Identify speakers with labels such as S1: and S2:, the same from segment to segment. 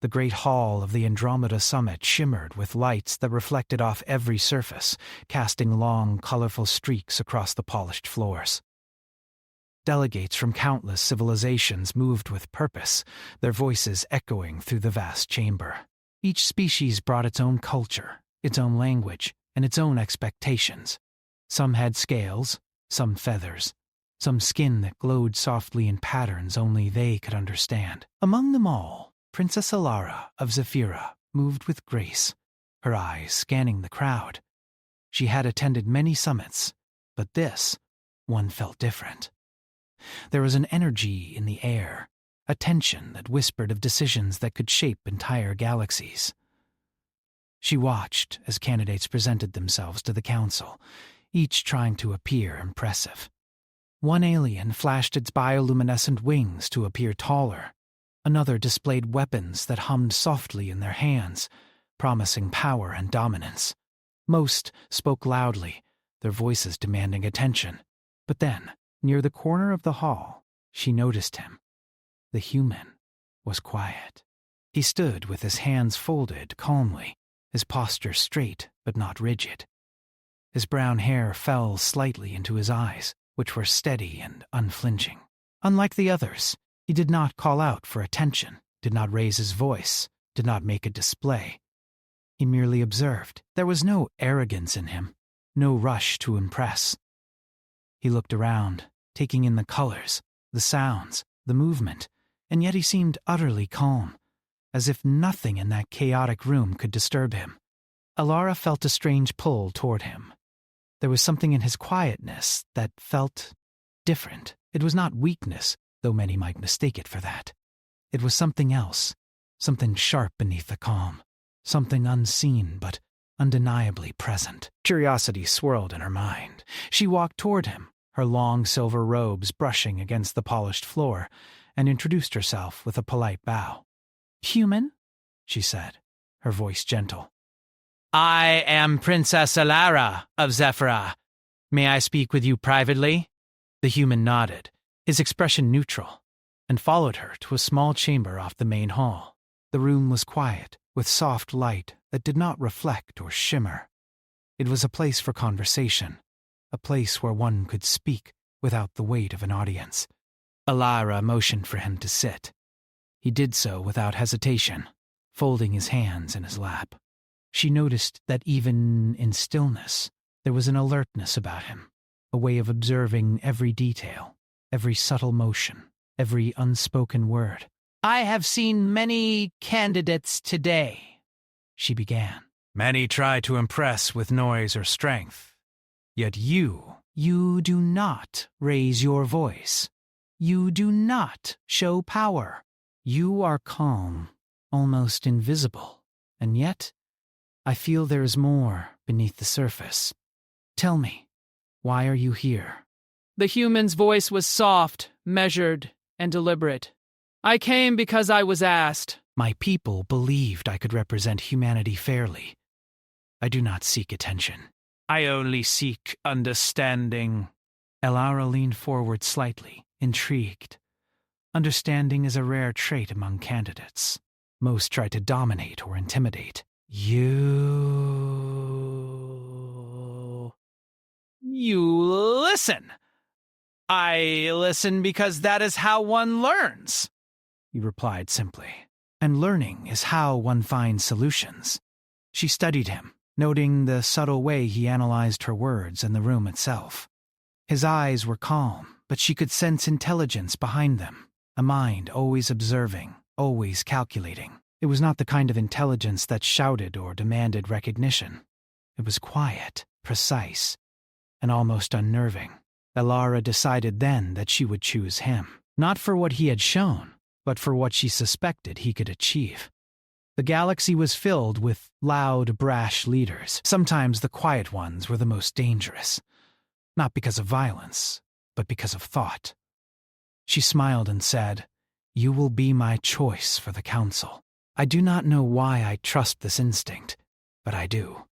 S1: The great hall of the Andromeda summit shimmered with lights that reflected off every surface, casting long, colorful streaks across the polished floors. Delegates from countless civilizations moved with purpose, their voices echoing through the vast chamber. Each species brought its own culture, its own language, and its own expectations. Some had scales, some feathers, some skin that glowed softly in patterns only they could understand. Among them all, Princess Alara of Zephyra moved with grace, her eyes scanning the crowd. She had attended many summits, but this one felt different. There was an energy in the air, a tension that whispered of decisions that could shape entire galaxies. She watched as candidates presented themselves to the council, each trying to appear impressive. One alien flashed its bioluminescent wings to appear taller. Another displayed weapons that hummed softly in their hands, promising power and dominance. Most spoke loudly, their voices demanding attention. But then, near the corner of the hall, she noticed him. The human was quiet. He stood with his hands folded calmly, his posture straight but not rigid. His brown hair fell slightly into his eyes, which were steady and unflinching. Unlike the others, he did not call out for attention, did not raise his voice, did not make a display. He merely observed. There was no arrogance in him, no rush to impress. He looked around, taking in the colors, the sounds, the movement, and yet he seemed utterly calm, as if nothing in that chaotic room could disturb him. Alara felt a strange pull toward him. There was something in his quietness that felt different. It was not weakness, though many might mistake it for that. It was something else, something sharp beneath the calm, something unseen but undeniably present. Curiosity swirled in her mind. She walked toward him, her long silver robes brushing against the polished floor, and introduced herself with a polite bow. "Human?" she said, her voice gentle. "I am Princess Alara of Zephyra. May I speak with you privately?" The human nodded, his expression neutral, and followed her to a small chamber off the main hall. The room was quiet, with soft light that did not reflect or shimmer. It was a place for conversation, a place where one could speak without the weight of an audience. Alara motioned for him to sit. He did so without hesitation, folding his hands in his lap. She noticed that even in stillness, there was an alertness about him, a way of observing every detail, every subtle motion, every unspoken word. "I have seen many candidates today," she began. "Many try to impress with noise or strength. Yet you do not raise your voice. You do not show power. You are calm, almost invisible, and yet I feel there is more beneath the surface. Tell me, why are you here?" The human's voice was soft, measured, and deliberate. "I came because I was asked." "My people believed I could represent humanity fairly. I do not seek attention. I only seek understanding." Alara leaned forward slightly, intrigued. Understanding is a rare trait among candidates. Most try to dominate or intimidate. You listen. "I listen because that is how one learns," he replied simply. "And learning is how one finds solutions." She studied him, noting the subtle way he analyzed her words and the room itself. His eyes were calm, but she could sense intelligence behind them, a mind always observing, always calculating. It was not the kind of intelligence that shouted or demanded recognition. It was quiet, precise, and almost unnerving. Alara decided then that she would choose him, not for what he had shown, but for what she suspected he could achieve. The galaxy was filled with loud, brash leaders. Sometimes the quiet ones were the most dangerous, not because of violence, but because of thought. She smiled and said, "You will be my choice for the council. I do not know why I trust this instinct, but I do."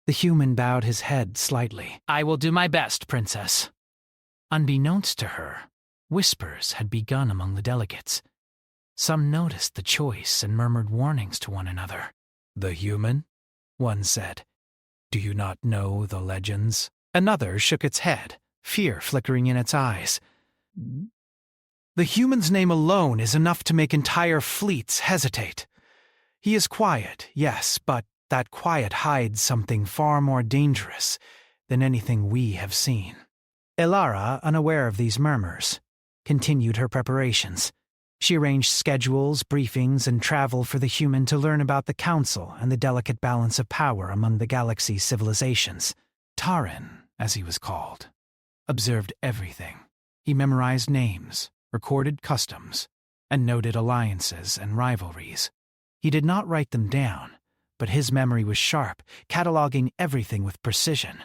S1: The human bowed his head slightly. "I will do my best, Princess." Unbeknownst to her, whispers had begun among the delegates. Some noticed the choice and murmured warnings to one another. "The human?" one said. "Do you not know the legends?" Another shook its head, fear flickering in its eyes. "The human's name alone is enough to make entire fleets hesitate. He is quiet, yes, but that quiet hides something far more dangerous than anything we have seen." Elara, unaware of these murmurs, continued her preparations. She arranged schedules, briefings, and travel for the human to learn about the council and the delicate balance of power among the galaxy's civilizations. Taran, as he was called, observed everything. He memorized names, recorded customs, and noted alliances and rivalries. He did not write them down, but his memory was sharp, cataloging everything with precision.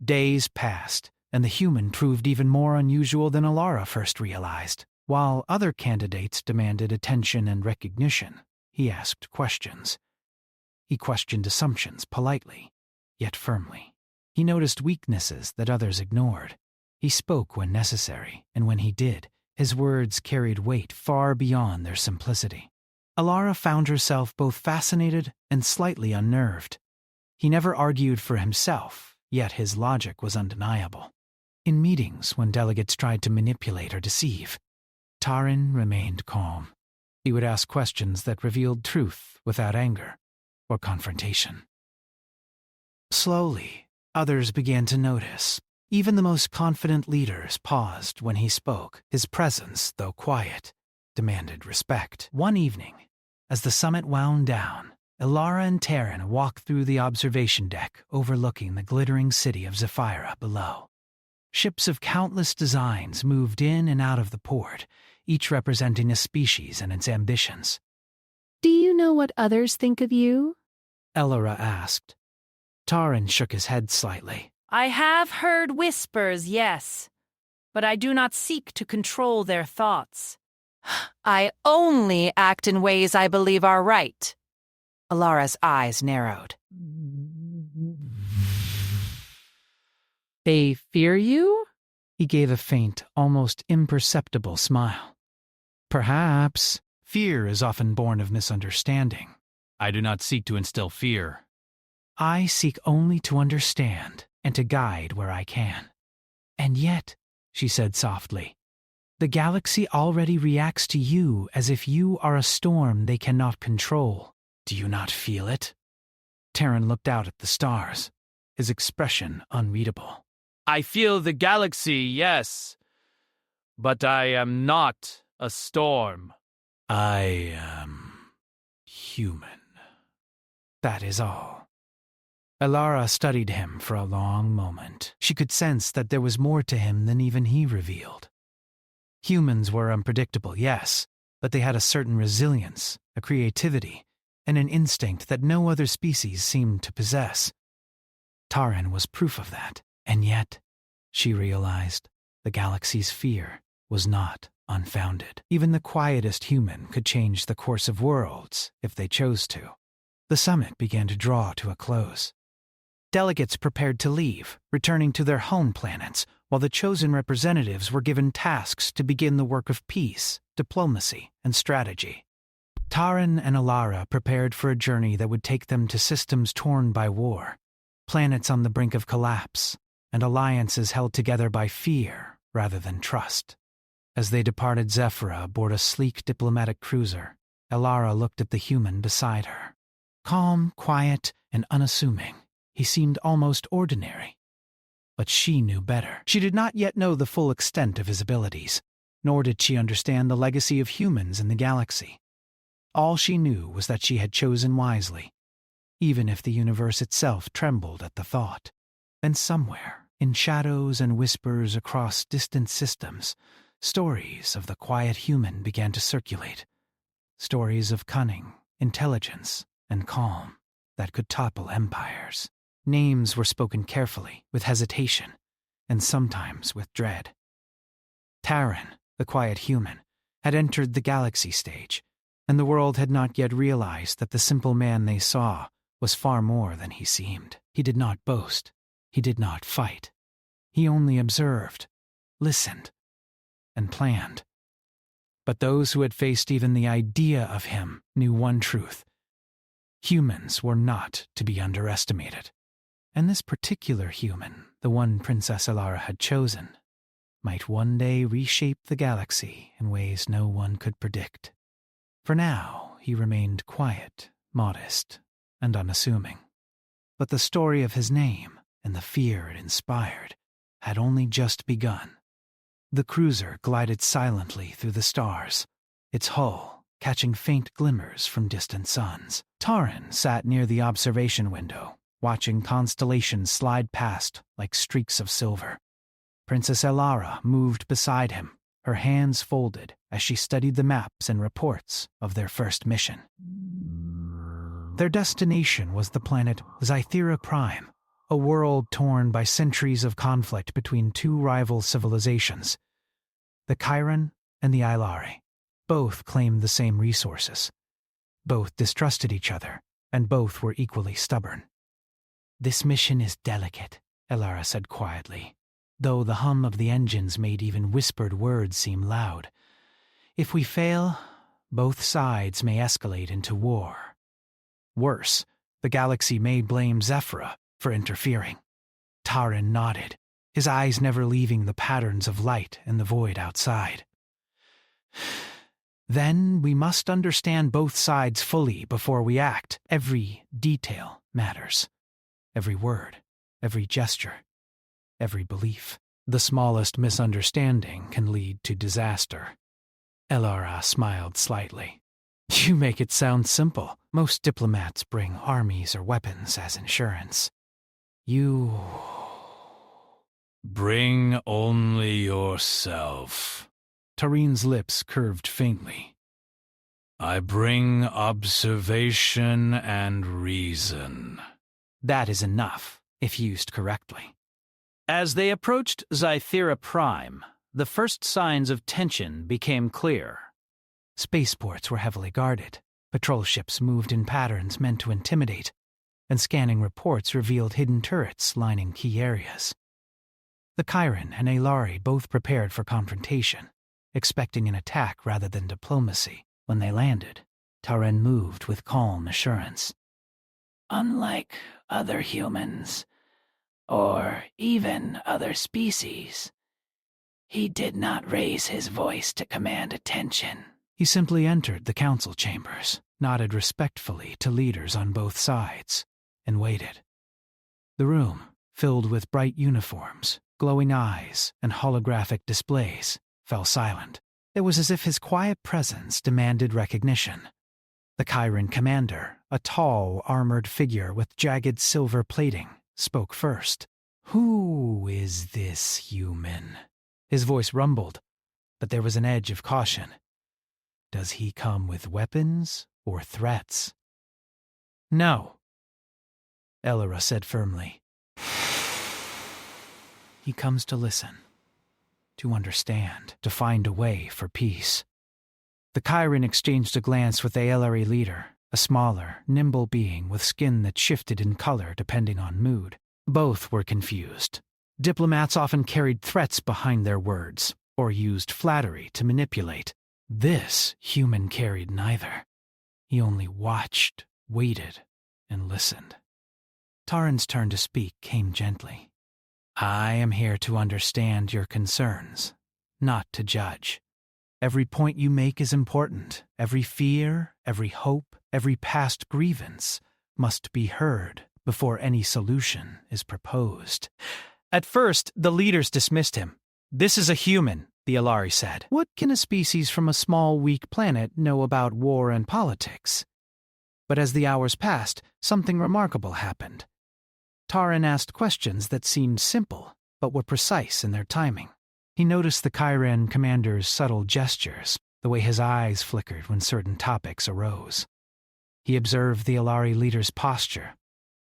S1: Days passed, and the human proved even more unusual than Elara first realized. While other candidates demanded attention and recognition, he asked questions. He questioned assumptions politely, yet firmly. He noticed weaknesses that others ignored. He spoke when necessary, and when he did, his words carried weight far beyond their simplicity. Elara found herself both fascinated and slightly unnerved. He never argued for himself, yet his logic was undeniable. In meetings, when delegates tried to manipulate or deceive, Taran remained calm. He would ask questions that revealed truth without anger or confrontation. Slowly, others began to notice. Even the most confident leaders paused when he spoke. His presence, though quiet, demanded respect. One evening, as the summit wound down, Elara and Taran walked through the observation deck overlooking the glittering city of Zephyra below. Ships of countless designs moved in and out of the port, each representing a species and its ambitions.
S2: "Do you know what others think of you?"
S1: Elara asked. Taran shook his head slightly.
S3: "I have heard whispers, yes, but I do not seek to control their thoughts. I only act in ways I believe are right." Alara's eyes narrowed.
S1: "They fear you?" He gave a faint, almost imperceptible smile. "Perhaps. Fear is often born of misunderstanding. I do not seek to instill fear. I seek only to understand and to guide where I can. And yet," she said softly, "the galaxy already reacts to you as if you are a storm they cannot control. Do you not feel it?" Taran looked out at the stars, his expression unreadable.
S4: "I feel the galaxy, yes, but I am not a storm."
S1: "I am human. That is all." Elara studied him for a long moment. She could sense that there was more to him than even he revealed. Humans were unpredictable, yes, but they had a certain resilience, a creativity, and an instinct that no other species seemed to possess. Taran was proof of that, and yet, she realized, the galaxy's fear was not unfounded. Even the quietest human could change the course of worlds if they chose to. The summit began to draw to a close. Delegates prepared to leave, returning to their home planets, while the chosen representatives were given tasks to begin the work of peace, diplomacy, and strategy. Taran and Elara prepared for a journey that would take them to systems torn by war, planets on the brink of collapse, and alliances held together by fear rather than trust. As they departed Zephyra aboard a sleek diplomatic cruiser, Elara looked at the human beside her. Calm, quiet, and unassuming, he seemed almost ordinary. But she knew better. She did not yet know the full extent of his abilities, nor did she understand the legacy of humans in the galaxy. All she knew was that she had chosen wisely, even if the universe itself trembled at the thought. And somewhere, in shadows and whispers across distant systems, stories of the quiet human began to circulate. Stories of cunning, intelligence, and calm that could topple empires. Names were spoken carefully, with hesitation, and sometimes with dread. Taran, the quiet human, had entered the galaxy stage, and the world had not yet realized that the simple man they saw was far more than he seemed. He did not boast. He did not fight. He only observed, listened, and planned. But those who had faced even the idea of him knew one truth. Humans were not to be underestimated. And this particular human, the one Princess Elara had chosen, might one day reshape the galaxy in ways no one could predict. For now, he remained quiet, modest, and unassuming. But the story of his name and the fear it inspired had only just begun. The cruiser glided silently through the stars, its hull catching faint glimmers from distant suns. Taran sat near the observation window, watching constellations slide past like streaks of silver. Princess Elara moved beside him, her hands folded as she studied the maps and reports of their first mission. Their destination was the planet Scifi Prime, a world torn by centuries of conflict between two rival civilizations, the Chiron and the Ilari. Both claimed the same resources. Both distrusted each other, and both were equally stubborn. "This mission is delicate," Elara said quietly, though the hum of the engines made even whispered words seem loud. "If we fail, both sides may escalate into war. Worse, the galaxy may blame Zephyra for interfering." Taran nodded, his eyes never leaving the patterns of light and the void outside. "Then we must understand both sides fully before we act. Every detail matters. Every word, every gesture, every belief. The smallest misunderstanding can lead to disaster." Elara smiled slightly. "You make it sound simple. Most diplomats bring armies or weapons as insurance. You
S4: Bring only yourself."
S1: Tarin's lips curved faintly.
S4: "I bring observation and reason."
S1: That is enough, if used correctly.
S5: As they approached Scifi Prime, the first signs of tension became clear.
S1: Spaceports were heavily guarded. Patrol ships moved in patterns meant to intimidate, and scanning reports revealed hidden turrets lining key areas. The Chiron and Ilari both prepared for confrontation, expecting an attack rather than diplomacy. When they landed, Taran moved with calm assurance.
S6: "Unlike other humans, or even other species, he did not raise his voice to command attention."
S1: He simply entered the council chambers, nodded respectfully to leaders on both sides, and waited. The room, filled with bright uniforms, glowing eyes, and holographic displays, fell silent. It was as if his quiet presence demanded recognition. The Chiron commander, a tall, armored figure with jagged silver plating, spoke first. "Who is this human?" His voice rumbled, but there was an edge of caution. "Does he come with weapons or threats?" "No," Elara said firmly. "He comes to listen, to understand, to find a way for peace." The Chiron exchanged a glance with the Ilari leader, a smaller, nimble being with skin that shifted in color depending on mood. Both were confused. Diplomats often carried threats behind their words, or used flattery to manipulate. This human carried neither. He only watched, waited, and listened. Taran's turn to speak came gently. "I am here to understand your concerns, not to judge. Every point you make is important. Every fear, every hope, every past grievance must be heard before any solution is proposed." At first, the leaders dismissed him. "This is a human," the Ilari said. "What can a species from a small, weak planet know about war and politics?" But as the hours passed, something remarkable happened. Taran asked questions that seemed simple, but were precise in their timing. He noticed the Chiron commander's subtle gestures, the way his eyes flickered when certain topics arose. He observed the Ilari leader's posture,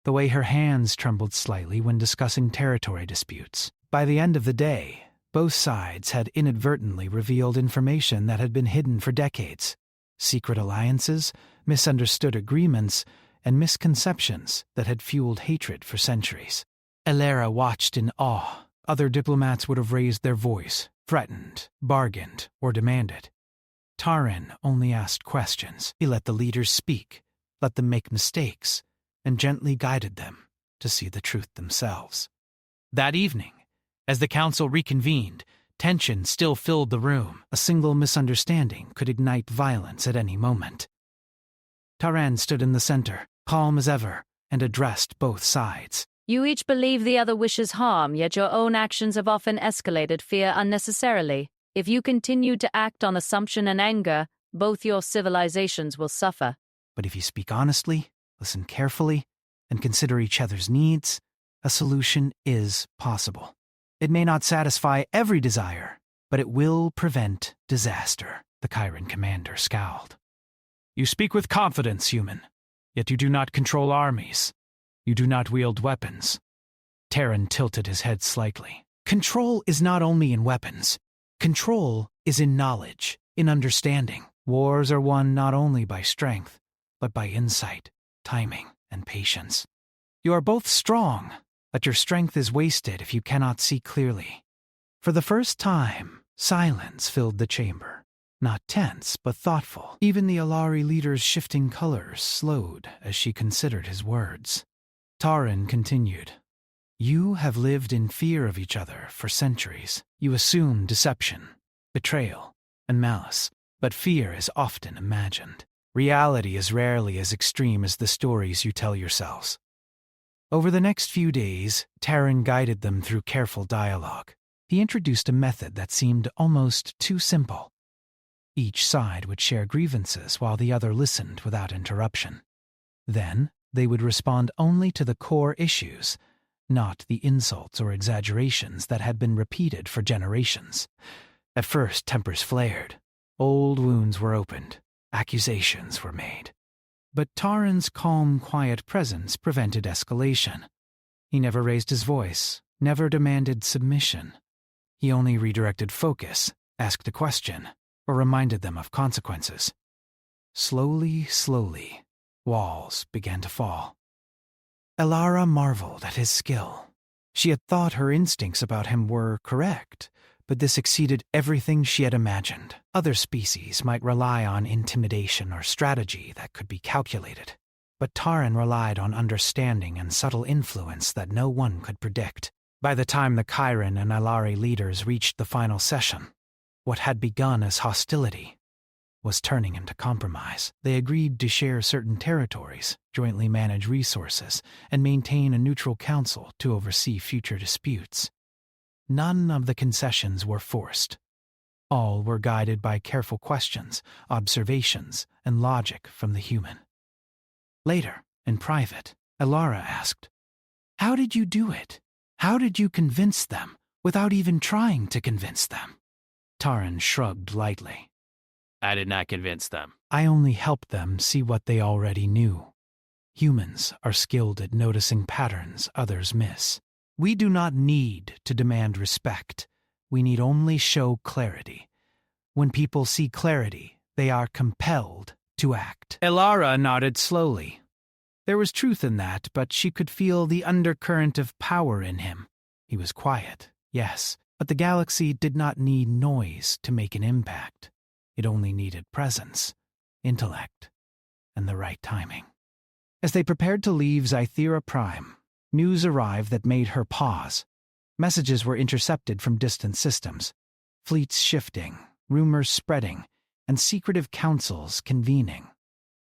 S1: the way her hands trembled slightly when discussing territory disputes. By the end of the day, both sides had inadvertently revealed information that had been hidden for decades. Secret alliances, misunderstood agreements, and misconceptions that had fueled hatred for centuries. Elara watched in awe. Other diplomats would have raised their voice, threatened, bargained, or demanded. Taran only asked questions. He let the leaders speak, let them make mistakes, and gently guided them to see the truth themselves. That evening, as the council reconvened, tension still filled the room. A single misunderstanding could ignite violence at any moment. Taran stood in the center, calm as ever, and addressed both sides.
S7: You each believe the other wishes harm, yet your own actions have often escalated fear unnecessarily. If you continue to act on assumption and anger, both your civilizations will suffer.
S1: But if you speak honestly, listen carefully, and consider each other's needs, a solution is possible. It may not satisfy every desire, but it will prevent disaster, the Chiron commander scowled. You speak with confidence, human, yet you do not control armies. You do not wield weapons. Taran tilted his head slightly. Control is not only in weapons. Control is in knowledge, in understanding. Wars are won not only by strength, but by insight, timing, and patience. You are both strong, but your strength is wasted if you cannot see clearly. For the first time, silence filled the chamber. Not tense, but thoughtful. Even the Alari leader's shifting colors slowed as she considered his words. Taran continued. You have lived in fear of each other for centuries. You assume deception, betrayal, and malice, but fear is often imagined. Reality is rarely as extreme as the stories you tell yourselves. Over the next few days, Taran guided them through careful dialogue. He introduced a method that seemed almost too simple. Each side would share grievances while the other listened without interruption. Then, they would respond only to the core issues, not the insults or exaggerations that had been repeated for generations. At first, tempers flared. Old wounds were opened. Accusations were made. But Taran's calm, quiet presence prevented escalation. He never raised his voice, never demanded submission. He only redirected focus, asked a question, or reminded them of consequences. Slowly, walls began to fall. Elara marveled at his skill. She had thought her instincts about him were correct, but this exceeded everything she had imagined. Other species might rely on intimidation or strategy that could be calculated, but Taran relied on understanding and subtle influence that no one could predict. By the time the Chiron and Alari leaders reached the final session, what had begun as hostility was turning into compromise. They agreed to share certain territories, jointly manage resources, and maintain a neutral council to oversee future disputes. None of the concessions were forced. All were guided by careful questions, observations, and logic from the human. Later, in private, Elara asked, "How did you do it? How did you convince them without even trying to convince them?" Taran shrugged lightly.
S4: I did not convince them.
S1: I only helped them see what they already knew. Humans are skilled at noticing patterns others miss. We do not need to demand respect. We need only show clarity. When people see clarity, they are compelled to act. Elara nodded slowly. There was truth in that, but she could feel the undercurrent of power in him. He was quiet, yes, but the galaxy did not need noise to make an impact. It only needed presence, intellect, and the right timing. As they prepared to leave Scifi Prime, news arrived that made her pause. Messages were intercepted from distant systems, fleets shifting, rumors spreading, and secretive councils convening.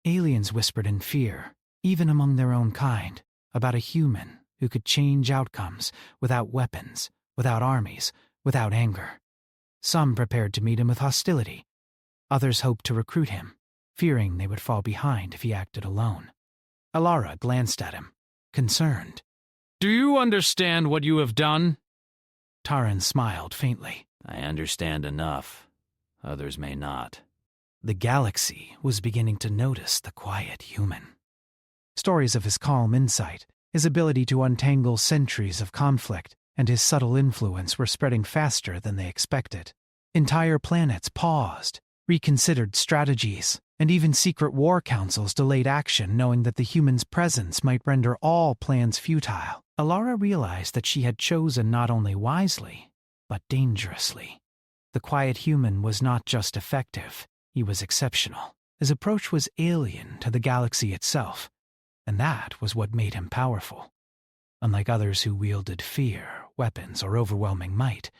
S1: Aliens whispered in fear, even among their own kind, about a human who could change outcomes without weapons, without armies, without anger. Some prepared to meet him with hostility. Others hoped to recruit him, fearing they would fall behind if he acted alone. Elara glanced at him, concerned.
S4: Do you understand what you have done?
S1: Taran smiled faintly.
S5: I understand enough. Others may not.
S1: The galaxy was beginning to notice the quiet human. Stories of his calm insight, his ability to untangle centuries of conflict, and his subtle influence were spreading faster than they expected. Entire planets paused, reconsidered strategies, and even secret war councils delayed action knowing that the human's presence might render all plans futile. Elara realized that she had chosen not only wisely, but dangerously. The quiet human was not just effective, he was exceptional. His approach was alien to the galaxy itself, and that was what made him powerful. Unlike others who wielded fear, weapons, or overwhelming might,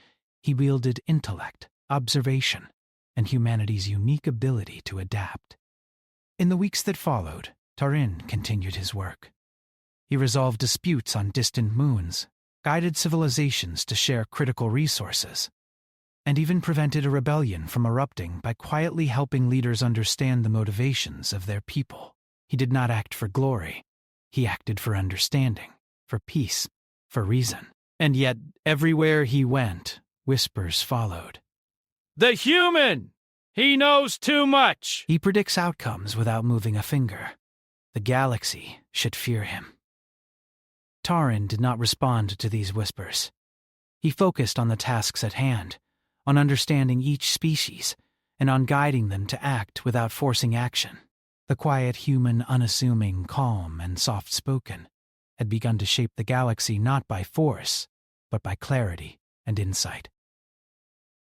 S1: he wielded intellect, observation, and humanity's unique ability to adapt. In the weeks that followed, Tarin continued his work. He resolved disputes on distant moons, guided civilizations to share critical resources, and even prevented a rebellion from erupting by quietly helping leaders understand the motivations of their people. He did not act for glory. He acted for understanding, for peace, for reason. And yet, everywhere he went, whispers followed.
S4: The human! He knows too much!
S1: He predicts outcomes without moving a finger. The galaxy should fear him. Tarin did not respond to these whispers. He focused on the tasks at hand, on understanding each species, and on guiding them to act without forcing action. The quiet human, unassuming, calm, and soft-spoken, had begun to shape the galaxy not by force, but by clarity and insight.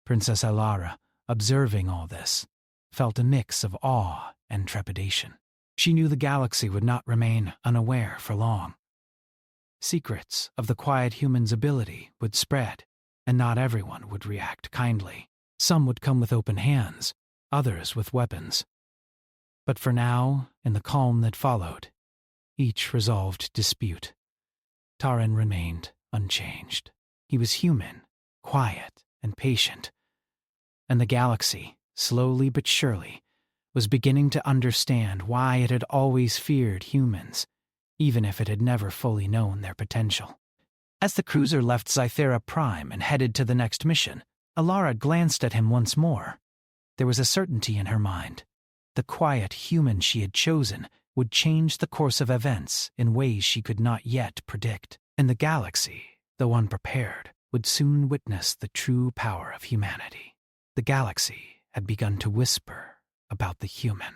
S1: Princess Alara, observing all this, felt a mix of awe and trepidation. She knew the galaxy would not remain unaware for long. Secrets of the quiet human's ability would spread, and not everyone would react kindly. Some would come with open hands, others with weapons. But for now, in the calm that followed, each resolved dispute, Tarin remained unchanged. He was human, quiet, and patient. And the galaxy, slowly but surely, was beginning to understand why it had always feared humans, even if it had never fully known their potential. As the cruiser left Sci-fi Prime and headed to the next mission, Alara glanced at him once more. There was a certainty in her mind. The quiet human she had chosen would change the course of events in ways she could not yet predict, and the galaxy, though unprepared, would soon witness the true power of humanity. The galaxy had begun to whisper about the human.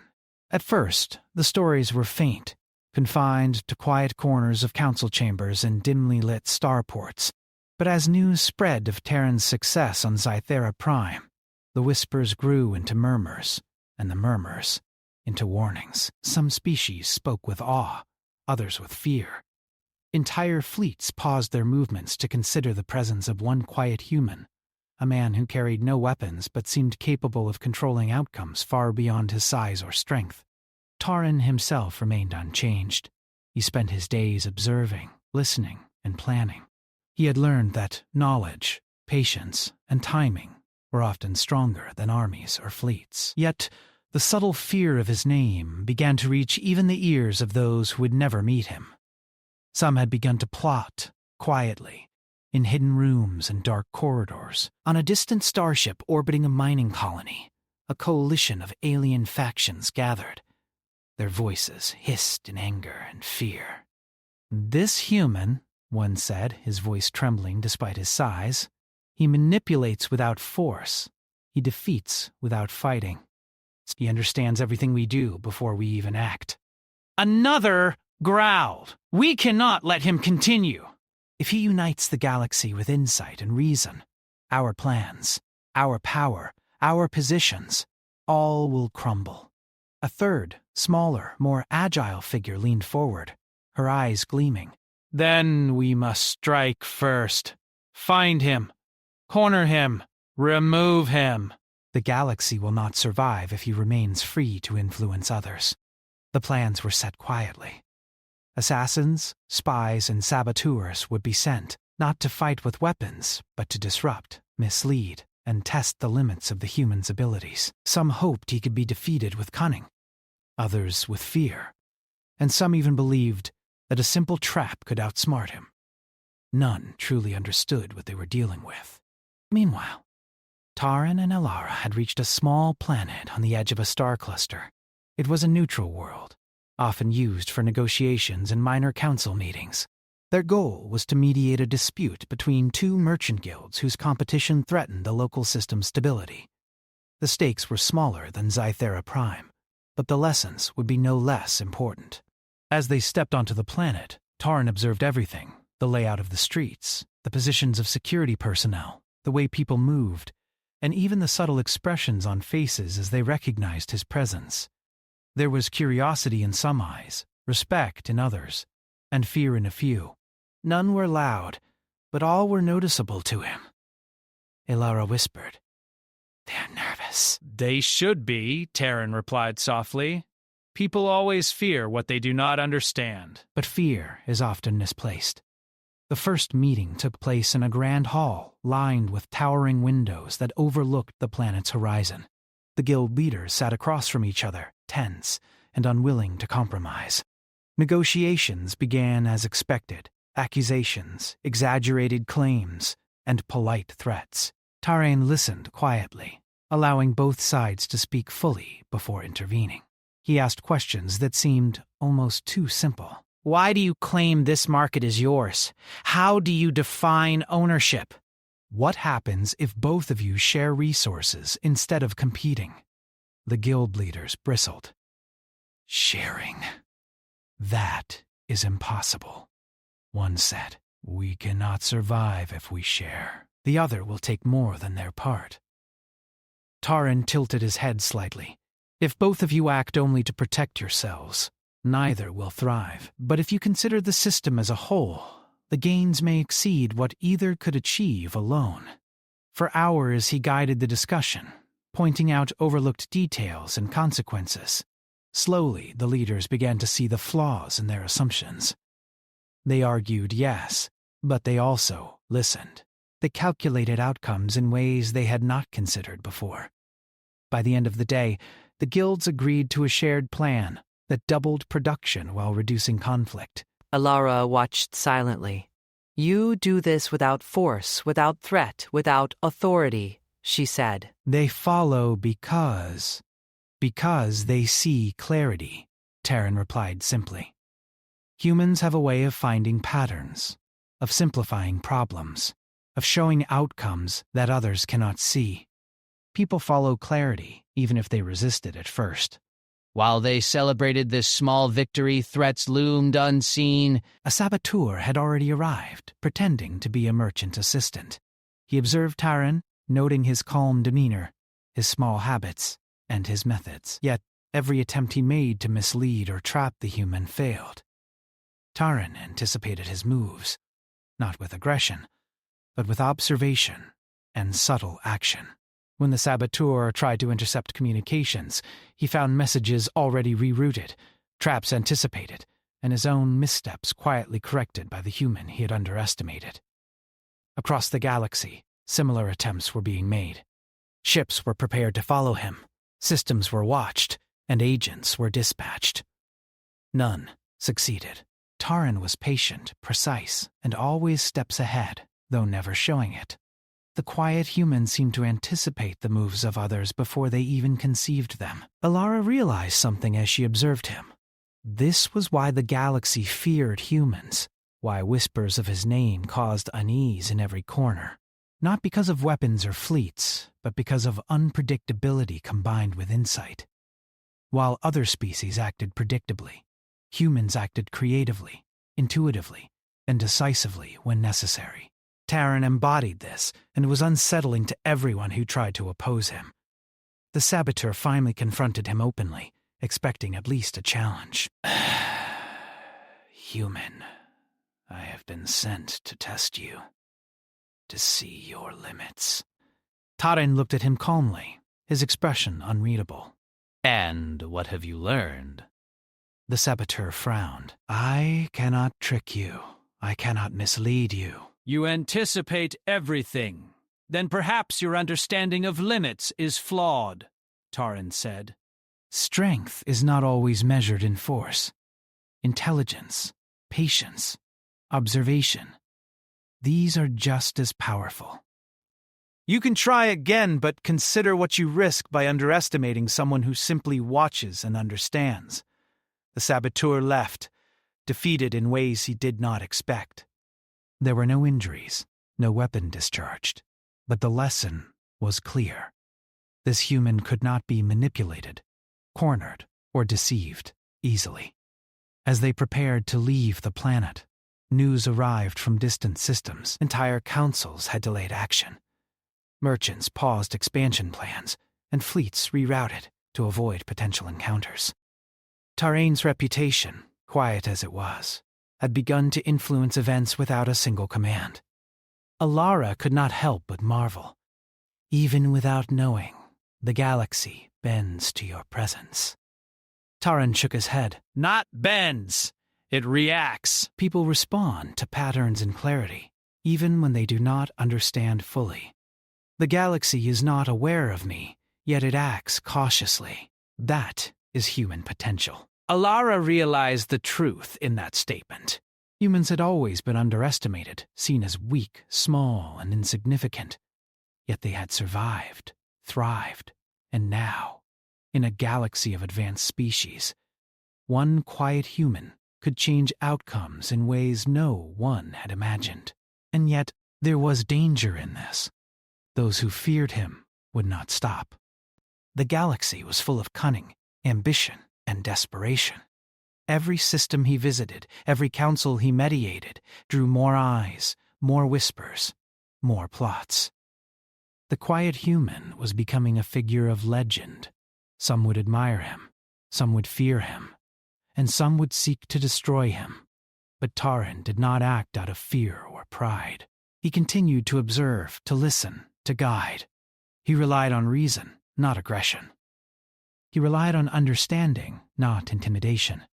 S1: At first, the stories were faint, confined to quiet corners of council chambers and dimly lit starports. But as news spread of Terran's success on Sci-fi Prime, the whispers grew into murmurs, and the murmurs into warnings. Some species spoke with awe, others with fear. Entire fleets paused their movements to consider the presence of one quiet human, a man who carried no weapons but seemed capable of controlling outcomes far beyond his size or strength. Tarin himself remained unchanged. He spent his days observing, listening, and planning. He had learned that knowledge, patience, and timing were often stronger than armies or fleets. Yet, the subtle fear of his name began to reach even the ears of those who would never meet him. Some had begun to plot, quietly, in hidden rooms and dark corridors. On a distant starship orbiting a mining colony, a coalition of alien factions gathered. Their voices hissed in anger and fear. "This human," one said, his voice trembling despite his size, "he manipulates without force. He defeats without fighting. He understands everything we do before we even act." Another growled, "We cannot let him continue. If he unites the galaxy with insight and reason, our plans, our power, our positions, all will crumble." A third, smaller, more agile figure leaned forward, her eyes gleaming. "Then we must strike first. Find him. Corner him. Remove him. The galaxy will not survive if he remains free to influence others." The plans were set quietly. Assassins, spies, and saboteurs would be sent, not to fight with weapons, but to disrupt, mislead, and test the limits of the human's abilities. Some hoped he could be defeated with cunning, others with fear, and some even believed that a simple trap could outsmart him. None truly understood what they were dealing with. Meanwhile, Tarin and Alara had reached a small planet on the edge of a star cluster. It was a neutral world, often used for negotiations and minor council meetings. Their goal was to mediate a dispute between two merchant guilds whose competition threatened the local system's stability. The stakes were smaller than Sci-fi Prime, but the lessons would be no less important. As they stepped onto the planet, Tarin observed everything: the layout of the streets, the positions of security personnel, the way people moved, and even the subtle expressions on faces as they recognized his presence. There was curiosity in some eyes, respect in others, and fear in a few. None were loud, but all were noticeable to him. Elara whispered, "They're nervous."
S4: "They should be," Taryn replied softly. "People always fear what they do not understand."
S1: But fear is often misplaced. The first meeting took place in a grand hall lined with towering windows that overlooked the planet's horizon. The guild leaders sat across from each other, tense and unwilling to compromise. Negotiations began as expected: accusations, exaggerated claims, and polite threats. Taryn listened quietly, allowing both sides to speak fully before intervening. He asked questions that seemed almost too simple.
S5: Why do you claim this market is yours? How do you define ownership?
S1: What happens if both of you share resources instead of competing? The guild leaders bristled. Sharing. That is impossible. One said, "We cannot survive if we share. The other will take more than their part." Taryn tilted his head slightly. If both of you act only to protect yourselves, neither will thrive. But if you consider the system as a whole, the gains may exceed what either could achieve alone. For hours he guided the discussion, pointing out overlooked details and consequences. Slowly, the leaders began to see the flaws in their assumptions. They argued, yes, but they also listened. They calculated outcomes in ways they had not considered before. By the end of the day, the guilds agreed to a shared plan that doubled production while reducing conflict.
S3: Elara watched silently. "You do this without force, without threat, without authority," she said.
S1: They follow because they see clarity, Taryn replied simply. Humans have a way of finding patterns, of simplifying problems, of showing outcomes that others cannot see. People follow clarity, even if they resist it at first.
S5: While they celebrated this small victory, threats loomed unseen.
S1: A saboteur had already arrived, pretending to be a merchant assistant. He observed Taryn, noting his calm demeanor, his small habits, and his methods. Yet, every attempt he made to mislead or trap the human failed. Taryn anticipated his moves, not with aggression, but with observation and subtle action. When the saboteur tried to intercept communications, he found messages already rerouted, traps anticipated, and his own missteps quietly corrected by the human he had underestimated. Across the galaxy, similar attempts were being made. Ships were prepared to follow him, systems were watched, and agents were dispatched. None succeeded. Taryn was patient, precise, and always steps ahead, though never showing it. The quiet human seemed to anticipate the moves of others before they even conceived them. Elara realized something as she observed him. This was why the galaxy feared humans, why whispers of his name caused unease in every corner. Not because of weapons or fleets, but because of unpredictability combined with insight. While other species acted predictably, humans acted creatively, intuitively, and decisively when necessary. Taryn embodied this, and was unsettling to everyone who tried to oppose him. The saboteur finally confronted him openly, expecting at least a challenge. Human, I have been sent to test you, to see your limits. Taryn looked at him calmly, his expression unreadable.
S5: And what have you learned?
S1: The saboteur frowned. I cannot trick you. I cannot mislead you.
S4: You anticipate everything. Then perhaps your understanding of limits is flawed, Taryn said.
S1: Strength is not always measured in force. Intelligence, patience, observation. These are just as powerful.
S4: You can try again, but consider what you risk by underestimating someone who simply watches and understands. The saboteur left, defeated in ways he did not expect.
S1: There were no injuries, no weapon discharged, but the lesson was clear. This human could not be manipulated, cornered, or deceived easily. As they prepared to leave the planet, news arrived from distant systems. Entire councils had delayed action. Merchants paused expansion plans, and fleets rerouted to avoid potential encounters. Tarain's reputation, quiet as it was, had begun to influence events without a single command. Alara could not help but marvel. Even without knowing, the galaxy bends to your presence. Taran shook his head.
S4: Not bends. It reacts.
S1: People respond to patterns and clarity, even when they do not understand fully. The galaxy is not aware of me, yet it acts cautiously. That is human potential.
S4: Alara realized the truth in that statement.
S1: Humans had always been underestimated, seen as weak, small, and insignificant. Yet they had survived, thrived, and now, in a galaxy of advanced species, one quiet human could change outcomes in ways no one had imagined. And yet, there was danger in this. Those who feared him would not stop. The galaxy was full of cunning, ambition, and desperation. Every system he visited, every council he mediated, drew more eyes, more whispers, more plots. The quiet human was becoming a figure of legend. Some would admire him, some would fear him, and some would seek to destroy him. But Taran did not act out of fear or pride. He continued to observe, to listen, to guide. He relied on reason, not aggression. He relied on understanding, not intimidation.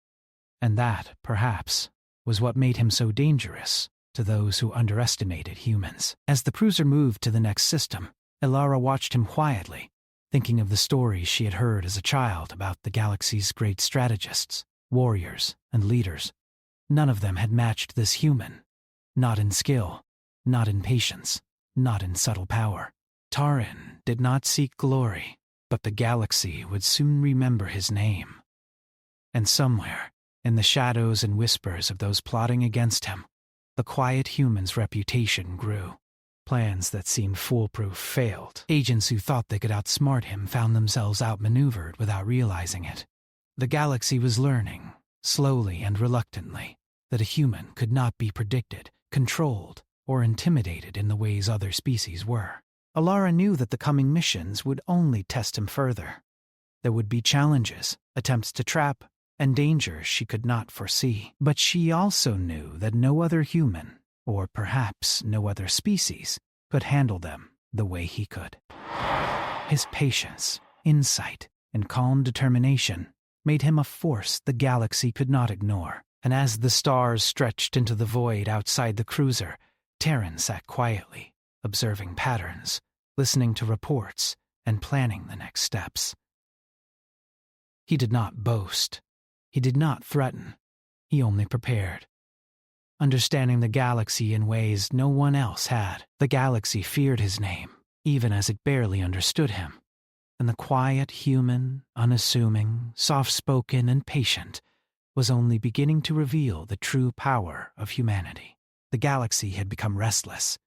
S1: And that, perhaps, was what made him so dangerous to those who underestimated humans. As the cruiser moved to the next system, Alara watched him quietly, thinking of the stories she had heard as a child about the galaxy's great strategists, warriors, and leaders. None of them had matched this human. Not in skill, not in patience, not in subtle power. Taran did not seek glory, but the galaxy would soon remember his name. And somewhere, in the shadows and whispers of those plotting against him, the quiet human's reputation grew. Plans that seemed foolproof failed. Agents who thought they could outsmart him found themselves outmaneuvered without realizing it. The galaxy was learning, slowly and reluctantly, that a human could not be predicted, controlled, or intimidated in the ways other species were. Alara knew that the coming missions would only test him further. There would be challenges, attempts to trap, and dangers she could not foresee. But she also knew that no other human, or perhaps no other species, could handle them the way he could. His patience, insight, and calm determination made him a force the galaxy could not ignore. And as the stars stretched into the void outside the cruiser, Taran sat quietly, observing patterns, listening to reports, and planning the next steps. He did not boast. He did not threaten. He only prepared. Understanding the galaxy in ways no one else had, the galaxy feared his name, even as it barely understood him. And the quiet human, unassuming, soft-spoken, and patient, was only beginning to reveal the true power of humanity. The galaxy had become restless.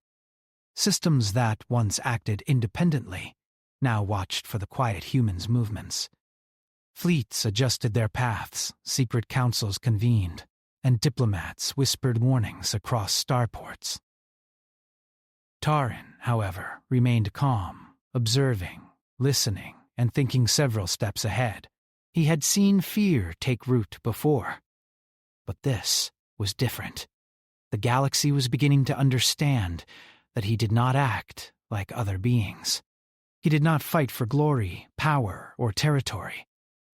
S1: Systems that once acted independently now watched for the quiet human's movements. Fleets adjusted their paths, secret councils convened, and diplomats whispered warnings across starports. Taran, however, remained calm, observing, listening, and thinking several steps ahead. He had seen fear take root before. But this was different. The galaxy was beginning to understand that he did not act like other beings. He did not fight for glory, power, or territory.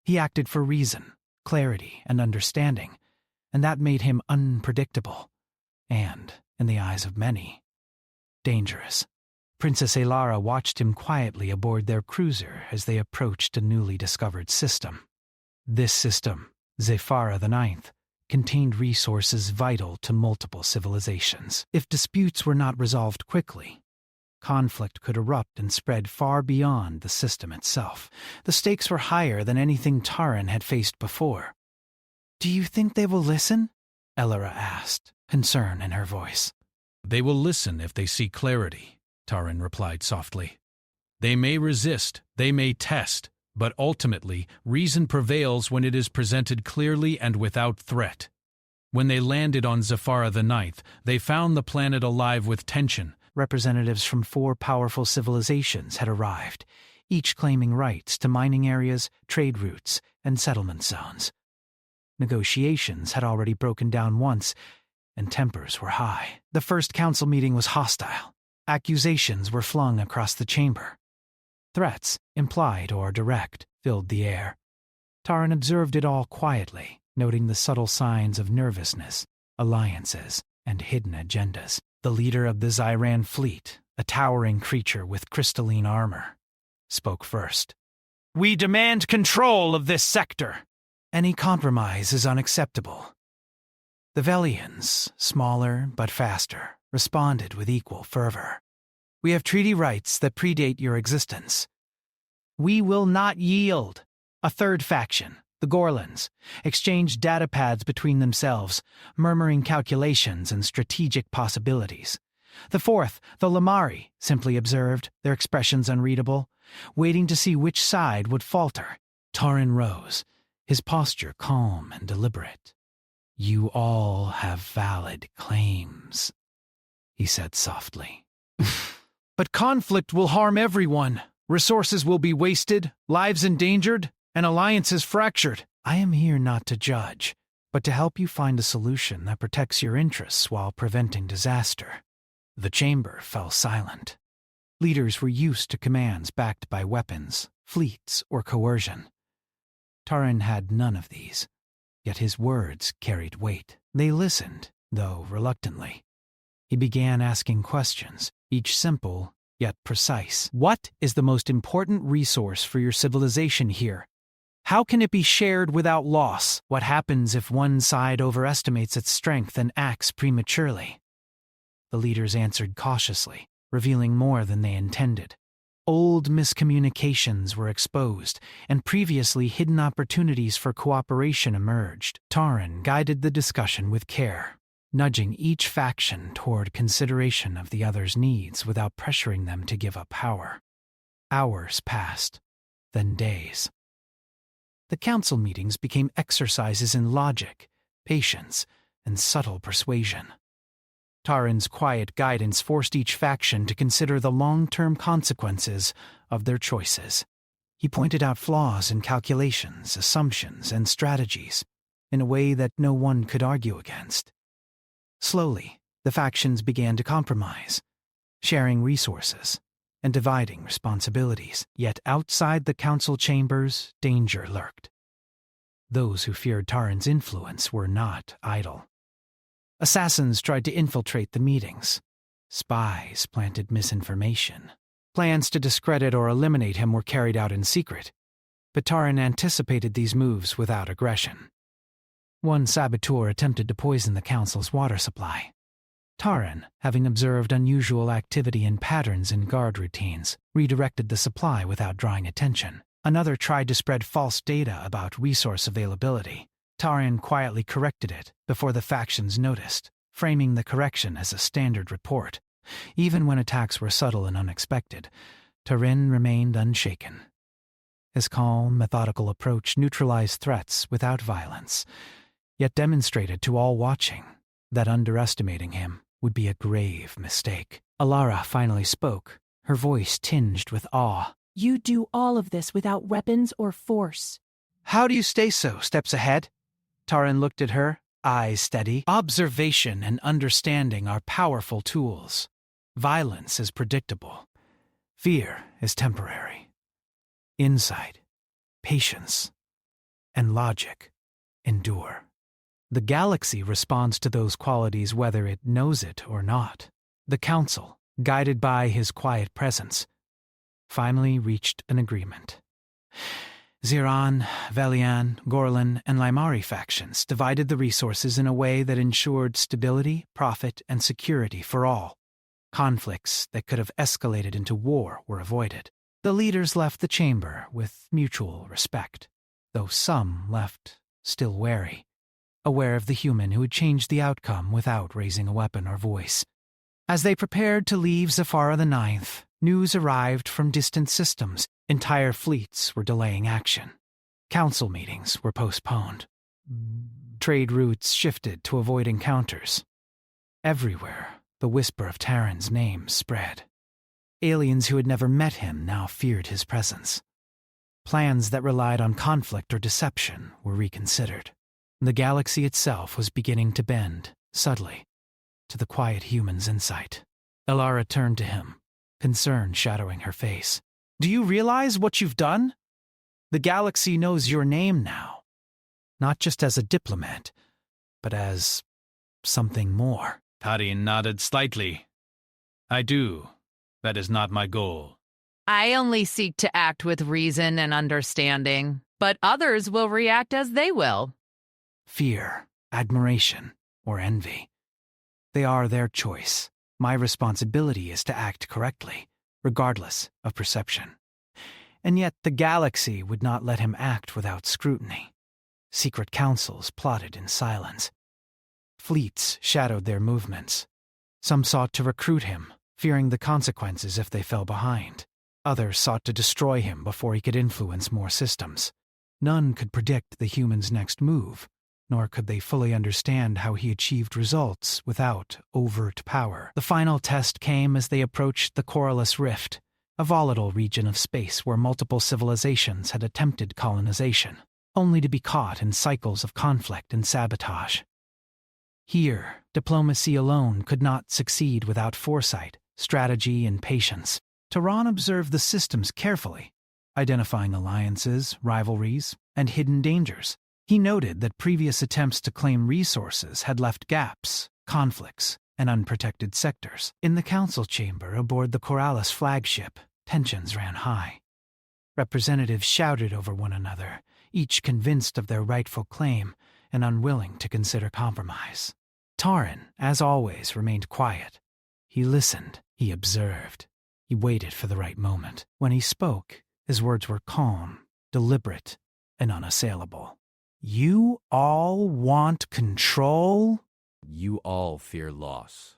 S1: He acted for reason, clarity, and understanding, and that made him unpredictable, and, in the eyes of many, dangerous. Princess Alara watched him quietly aboard their cruiser as they approached a newly discovered system. This system, Zefara IX, contained resources vital to multiple civilizations. If disputes were not resolved quickly, conflict could erupt and spread far beyond the system itself. The stakes were higher than anything Taran had faced before. "Do you think they will listen?" Alara asked, concern in her voice.
S8: "They will listen if they see clarity," Taran replied softly. "They may resist, they may test, but ultimately reason prevails when it is presented clearly and without threat. When they landed on Zefara IX, they found the planet alive with tension,
S1: representatives from 4 powerful civilizations had arrived, each claiming rights to mining areas, trade routes, and settlement zones. Negotiations had already broken down once, and tempers were high. The first council meeting was hostile. Accusations were flung across the chamber. Threats, implied or direct, filled the air. Taran observed it all quietly, noting the subtle signs of nervousness, alliances, and hidden agendas. The leader of the Zyran fleet, a towering creature with crystalline armor, spoke first.
S4: "We demand control of this sector."
S1: Any compromise is unacceptable. The Velians, smaller but faster, responded with equal fervor. "We have treaty rights that predate your existence."
S4: "We will not yield." A third faction, the Gorlans, exchanged data pads between themselves, murmuring calculations and strategic possibilities. The fourth, the Lamari, simply observed, their expressions unreadable, waiting to see which side would falter. Taran rose, his posture calm and deliberate. "You all have valid claims," he said softly. "But conflict will harm everyone. Resources will be wasted, lives endangered, and alliances fractured."
S1: "I am here not to judge, but to help you find a solution that protects your interests while preventing disaster." The chamber fell silent. Leaders were used to commands backed by weapons, fleets, or coercion. Taran had none of these, yet his words carried weight. They listened, though reluctantly. He began asking questions, each simple yet precise.
S4: "What is the most important resource for your civilization here? How can it be shared without loss?
S1: What happens if one side overestimates its strength and acts prematurely?" The leaders answered cautiously, revealing more than they intended. Old miscommunications were exposed, and previously hidden opportunities for cooperation emerged. Taran guided the discussion with care, nudging each faction toward consideration of the other's needs without pressuring them to give up power. Hours passed, then days. The council meetings became exercises in logic, patience, and subtle persuasion. Taran's quiet guidance forced each faction to consider the long-term consequences of their choices. He pointed out flaws in calculations, assumptions, and strategies in a way that no one could argue against. Slowly, the factions began to compromise, sharing resources and dividing responsibilities. Yet outside the council chambers, danger lurked. Those who feared Taran's influence were not idle. Assassins tried to infiltrate the meetings. Spies planted misinformation. Plans to discredit or eliminate him were carried out in secret, but Taran anticipated these moves without aggression. One saboteur attempted to poison the council's water supply. Taran, having observed unusual activity and patterns in guard routines, redirected the supply without drawing attention. Another tried to spread false data about resource availability. Taran quietly corrected it before the factions noticed, framing the correction as a standard report. Even when attacks were subtle and unexpected, Taran remained unshaken. His calm, methodical approach neutralized threats without violence, yet demonstrated to all watching that underestimating him would be a grave mistake. Alara finally spoke, her voice tinged with awe.
S2: You do all of this without weapons or force.
S4: "How do you stay so steps ahead?" Taran looked at her, eyes steady.
S1: "Observation and understanding are powerful tools. Violence is predictable. Fear is temporary. Insight, patience, and logic endure. The galaxy responds to those qualities whether it knows it or not." The council, guided by his quiet presence, finally reached an agreement. Ziran, Velian, Gorlan, and Limari factions divided the resources in a way that ensured stability, profit, and security for all. Conflicts that could have escalated into war were avoided. The leaders left the chamber with mutual respect, though some left still wary, aware of the human who had changed the outcome without raising a weapon or voice. As they prepared to leave Zafara the Ninth, news arrived from distant systems. Entire fleets were delaying action. Council meetings were postponed. Trade routes shifted to avoid encounters. Everywhere, The whisper of Taran's name spread. Aliens who had never met him now feared his presence. Plans that relied on conflict or deception were reconsidered. The galaxy itself was beginning to bend, subtly, to the quiet human's insight. Elara turned to him, concern shadowing her face.
S4: Do you realize what you've done? The galaxy knows your name now.
S1: Not just as a diplomat, but as something more.
S8: Tarin nodded slightly. I do. That is not my goal.
S3: I only seek to act with reason and understanding, but others will react as they will.
S1: Fear, admiration, or envy. They are their choice. My responsibility is to act correctly, regardless of perception. And yet the galaxy would not let him act without scrutiny. Secret councils plotted in silence. Fleets shadowed their movements. Some sought to recruit him, fearing the consequences if they fell behind. Others sought to destroy him before he could influence more systems. None could predict the human's next move, nor could they fully understand how he achieved results without overt power. The final test came as they approached the Corylus Rift, a volatile region of space where multiple civilizations had attempted colonization, only to be caught in cycles of conflict and sabotage. Here, diplomacy alone could not succeed without foresight, strategy, and patience. Taran observed the systems carefully, identifying alliances, rivalries, and hidden dangers. He noted that previous attempts to claim resources had left gaps, conflicts, and unprotected sectors. In the council chamber aboard the Corylus flagship, tensions ran high. Representatives shouted over one another, each convinced of their rightful claim and unwilling to consider compromise. Taran, as always, remained quiet. He listened, he observed. He waited for the right moment. When he spoke, his words were calm, deliberate, and unassailable. You all want control?
S9: You all fear loss,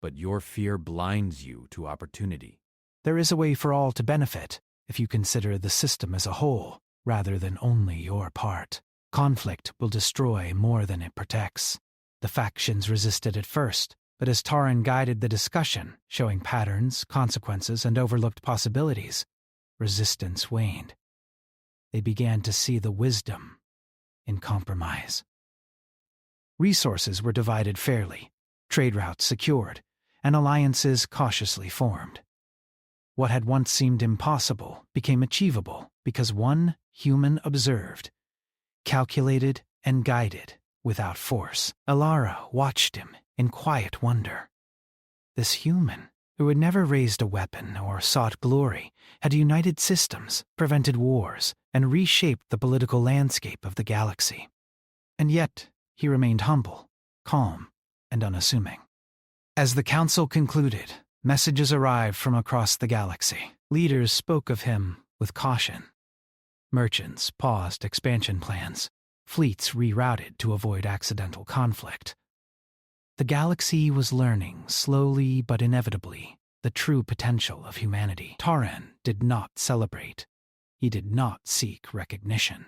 S9: but your fear blinds you to opportunity.
S1: There is a way for all to benefit, if you consider the system as a whole, rather than only your part. Conflict will destroy more than it protects. The factions resisted at first, but as Taran guided the discussion, showing patterns, consequences, and overlooked possibilities, resistance waned. They began to see the wisdom in compromise. Resources were divided fairly, trade routes secured, and alliances cautiously formed. What had once seemed impossible became achievable because one human observed, calculated, and guided without force. Elara watched him in quiet wonder. This human, who had never raised a weapon or sought glory, had united systems, prevented wars, and reshaped the political landscape of the galaxy. And yet, he remained humble, calm, and unassuming. As the council concluded, messages arrived from across the galaxy. Leaders spoke of him with caution. Merchants paused expansion plans. Fleets rerouted to avoid accidental conflict. The galaxy was learning, slowly but inevitably, the true potential of humanity. Taran did not celebrate. He did not seek recognition.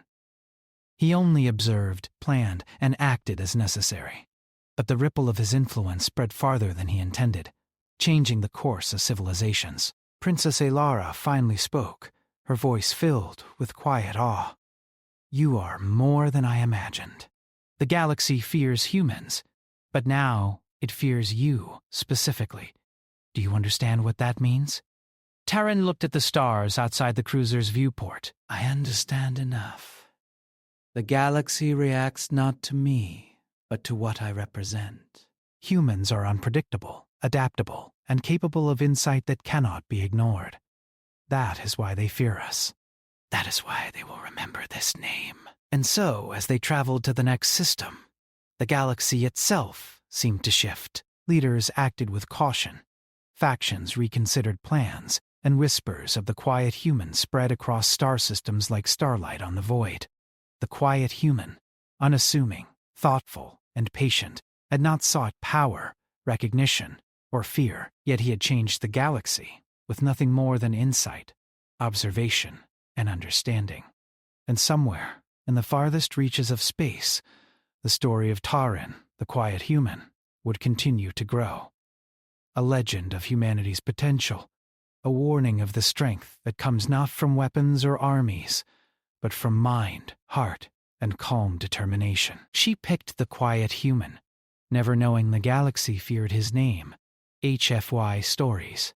S1: He only observed, planned, and acted as necessary. But the ripple of his influence spread farther than he intended, changing the course of civilizations. Princess Elara finally spoke, her voice filled with quiet awe. You are more than I imagined. The galaxy fears humans, but now it fears you specifically. Do you understand what that means? Taran looked at the stars outside the cruiser's viewport. I understand enough. The galaxy reacts not to me, but to what I represent. Humans are unpredictable, adaptable, and capable of insight that cannot be ignored. That is why they fear us. That is why they will remember this name. And so, as they traveled to the next system, the galaxy itself seemed to shift. Leaders acted with caution. Factions reconsidered plans, and whispers of the quiet human spread across star systems like starlight on the void. The quiet human, unassuming, thoughtful, and patient, had not sought power, recognition, or fear, yet he had changed the galaxy with nothing more than insight, observation, and understanding. And somewhere, in the farthest reaches of space, the story of Taran, the quiet human, would continue to grow. a legend of humanity's potential, a warning of the strength that comes not from weapons or armies, but from mind, heart, and calm determination. She picked the quiet human, never knowing the galaxy feared his name, HFY Stories.